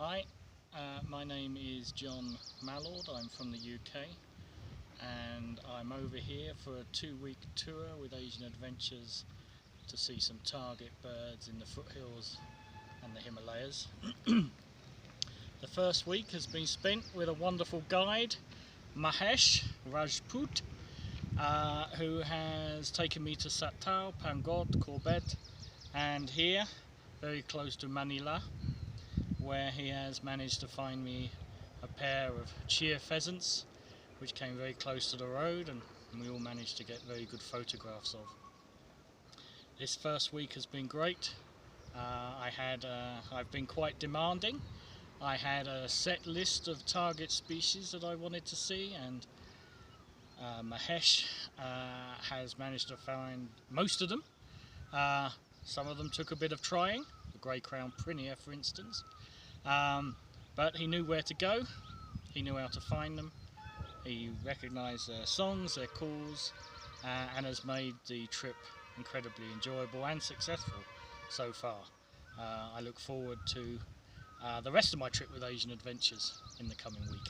Hi, my name is John Mallord. I'm from the UK and I'm over here for a 2-week tour with Asian Adventures to see some target birds in the foothills and the Himalayas. The first week has been spent with a wonderful guide, Mahesh Rajput, who has taken me to Sattal, Pangod, Corbett, and here, very close to Manila, where he has managed to find me a pair of cheer pheasants which came very close to the road, and we all managed to get very good photographs of. This first week has been great. I've been quite demanding. I had a set list of target species that I wanted to see, and Mahesh has managed to find most of them. Some of them took a bit of trying, the grey-crowned prinia for instance, but he knew where to go, he knew how to find them, he recognised their songs, their calls, and has made the trip incredibly enjoyable and successful so far. I look forward to the rest of my trip with Asian Adventures in the coming week.